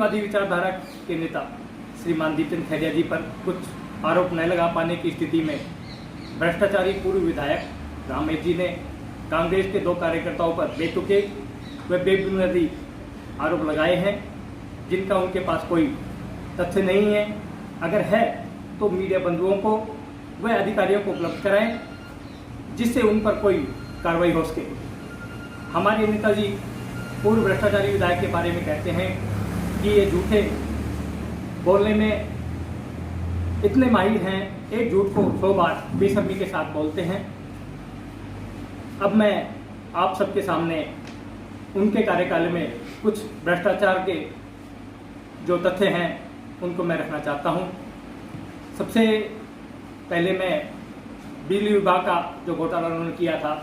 गांधीवादी विचारधारा के नेता श्रीमान दीपचंद खैरिया जी पर कुछ आरोप न लगा पाने की स्थिति में भ्रष्टाचारी पूर्व विधायक रामेश जी ने कांग्रेस के 2 कार्यकर्ताओं पर बेतुके व बेबुनियादी आरोप लगाए हैं, जिनका उनके पास कोई तथ्य नहीं है। अगर है तो मीडिया बंधुओं को व अधिकारियों को उपलब्ध कराएं, जिससे उन पर कोई कार्रवाई हो सके। हमारे नेताजी पूर्व भ्रष्टाचारी विधायक के बारे में कहते हैं कि ये झूठे बोलने में इतने माहिर हैं, एक झूठ को 100 बार बेशर्मी के साथ बोलते हैं। अब मैं आप सबके सामने उनके कार्यकाल में कुछ भ्रष्टाचार के जो तथ्य हैं उनको मैं रखना चाहता हूं। सबसे पहले मैं बिजली विभाग का जो घोटाला उन्होंने किया था,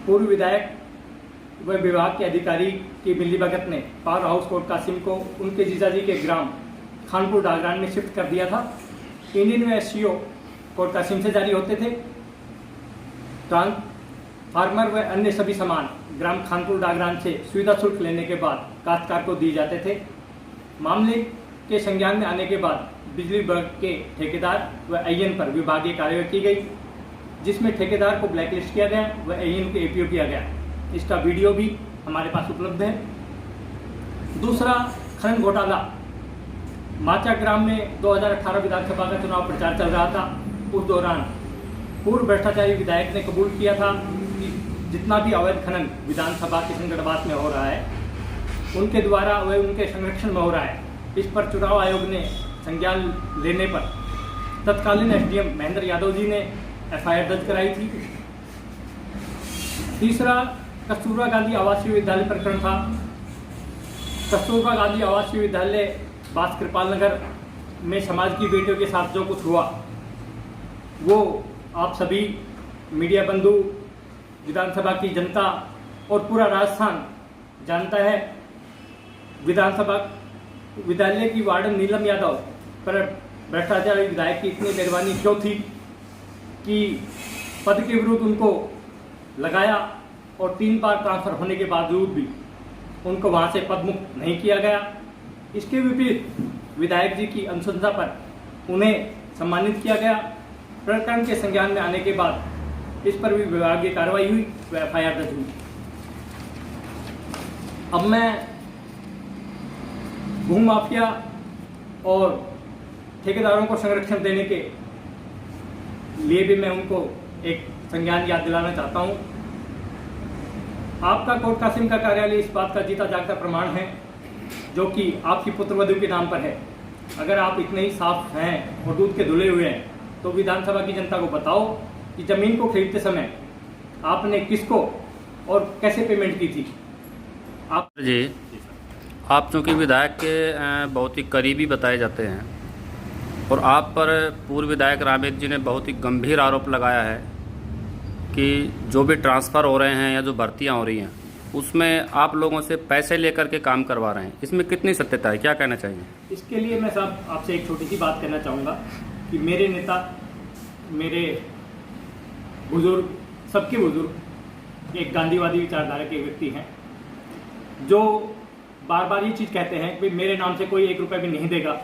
पूर्व विधायक व विभाग के अधिकारी की मिलीभगत ने पावर हाउस कोर्ट कासिम को उनके जीजाजी के ग्राम खानपुर डागरान में शिफ्ट कर दिया था। इंडियन व एससीओ कोर्ट कासिम से जारी होते थे। ट्रांसफार्मर व अन्य सभी सामान ग्राम खानपुर डागरान से सुविधा शुल्क लेने के बाद काश्तकार को दिए जाते थे। मामले के संज्ञान में आने के बाद बिजली विभाग के ठेकेदार व AN पर विभागीय कार्रवाई की गई, जिसमें ठेकेदार को ब्लैकलिस्ट किया गया व AN को APO किया गया। इसका वीडियो भी हमारे पास उपलब्ध है। दूसरा खनन घोटाला, माचा ग्राम में 2018 विधानसभा का चुनाव प्रचार चल रहा था। उस दौरान पूर्व भ्रष्टाचारी विधायक ने कबूल किया था कि जितना भी अवैध खनन विधानसभा किशनगढ़वास में हो रहा है, उनके द्वारा वह उनके संरक्षण में हो रहा है। इस पर चुनाव आयोग ने संज्ञान लेने पर तत्कालीन SDM महेंद्र यादव जी ने FIR दर्ज कराई थी। तीसरा कस्तूरबा गांधी आवासीय विद्यालय प्रकरण था। कस्तूरबा गांधी आवासीय विद्यालय बास कृपाल नगर में समाज की बेटियों के साथ जो कुछ हुआ, वो आप सभी मीडिया बंधु, विधानसभा की जनता और पूरा राजस्थान जानता है। विधानसभा विद्यालय की वार्डन नीलम यादव पर भ्रष्टाचारी विधायक की इतनी मेहरबानी क्यों थी कि पद के विरुद्ध उनको लगाया और 3 बार ट्रांसफर होने के बावजूद भी उनको वहां से पदमुक्त नहीं किया गया। इसके विपरीत विधायक जी की अनुशंसा पर उन्हें सम्मानित किया गया। प्रकरण के संज्ञान में आने के बाद इस पर भी विभागीय कार्रवाई हुई व FIR दर्ज हुई। अब मैं भू माफिया और ठेकेदारों को संरक्षण देने के लिए भी मैं उनको एक संज्ञान याद दिलाना चाहता हूं। आपका कोर्ट कासिम का कार्यालय इस बात का जीता जागता प्रमाण है, जो कि आपकी पुत्रवधू के नाम पर है। अगर आप इतने ही साफ हैं और दूध के धुले हुए हैं, तो विधानसभा की जनता को बताओ कि जमीन को खरीदते समय आपने किसको और कैसे पेमेंट की थी। आप जी, आप चूँकि विधायक के बहुत ही करीबी बताए जाते हैं और आप पर पूर्व विधायक रामेश जी ने बहुत ही गंभीर आरोप लगाया है कि जो भी ट्रांसफ़र हो रहे हैं या जो भर्तियां हो रही हैं, उसमें आप लोगों से पैसे लेकर के काम करवा रहे हैं। इसमें कितनी सत्यता है, क्या कहना चाहिए? इसके लिए मैं साहब आपसे एक छोटी सी बात कहना चाहूँगा कि मेरे नेता, मेरे बुजुर्ग, सबके बुजुर्ग एक गांधीवादी विचारधारा के व्यक्ति हैं, जो बार बार ये चीज़ कहते हैं कि मेरे नाम से कोई 1 रुपये भी नहीं देगा।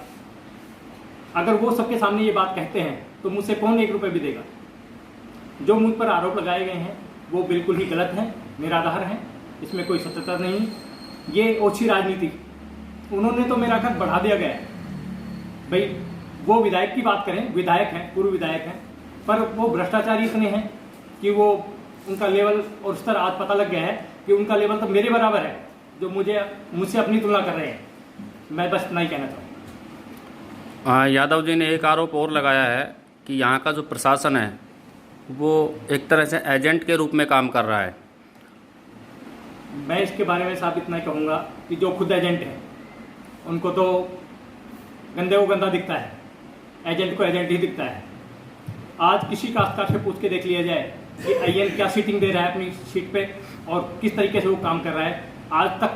अगर वो सबके सामने ये बात कहते हैं तो मुझसे कौन 1 रुपये भी देगा? जो मुझ पर आरोप लगाए गए हैं वो बिल्कुल ही गलत हैं, निराधार हैं, इसमें कोई सत्यता नहीं। ये ओछी राजनीति, उन्होंने तो मेरा कद बढ़ा दिया गया है। भाई वो विधायक की बात करें, विधायक हैं, पूर्व विधायक हैं, पर वो भ्रष्टाचारी इतने हैं कि वो उनका लेवल और स्तर आज पता लग गया है कि उनका लेवल तो मेरे बराबर है, जो मुझसे अपनी तुलना कर रहे हैं। मैं बस इतना ही कहना चाहूँगा। यादव जी ने एक आरोप और लगाया है कि यहाँ का जो प्रशासन है वो एक तरह से एजेंट के रूप में काम कर रहा है। मैं इसके बारे में साहब इतना ही कहूँगा कि जो खुद एजेंट है उनको तो गंदे को गंदा दिखता है, एजेंट को एजेंट ही दिखता है। आज किसी काश्तकार से पूछ के देख लिया जाए कि AN क्या सीटिंग दे रहा है अपनी सीट पे और किस तरीके से वो काम कर रहा है। आज तक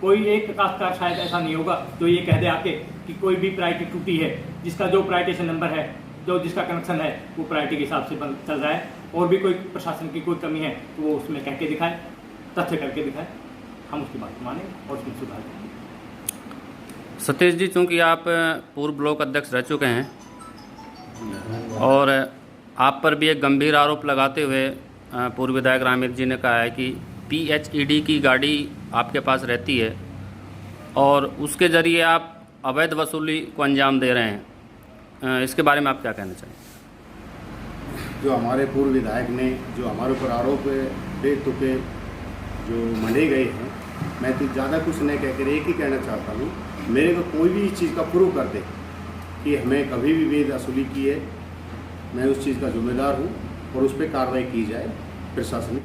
कोई एक काश्तकार शायद ऐसा नहीं होगा जो ये कह दे आके कि कोई भी प्रायोरिटी टूटी है, जिसका जो प्रायोरिटेशन नंबर है, जो जिसका कनेक्शन है, वो प्रायोरिटी के हिसाब से चल रहा है। और भी कोई प्रशासन की कोई कमी है तो वो उसमें कह के दिखाए, तथ्य करके दिखाए, हम उसकी बात मानें और उसमें सुधार करें। सतीश जी, चूँकि आप पूर्व ब्लॉक अध्यक्ष रह चुके हैं और आप पर भी एक गंभीर आरोप लगाते हुए पूर्व विधायक रामेद जी ने कहा है कि PHED की गाड़ी आपके पास रहती है और उसके ज़रिए आप अवैध वसूली को अंजाम दे रहे हैं। इसके बारे में आप क्या कहना चाहेंगे? जो हमारे पूर्व विधायक ने जो हमारे ऊपर आरोप बेतुके जो मने गए हैं, मैं तो ज़्यादा कुछ नहीं कहकर एक ही कहना चाहता हूँ, मेरे को कोई भी इस चीज़ का प्रूफ कर दे कि हमें कभी भी बेद वसूली की है, मैं उस चीज़ का जिम्मेदार हूँ और उस पर कार्रवाई की जाए प्रशासन।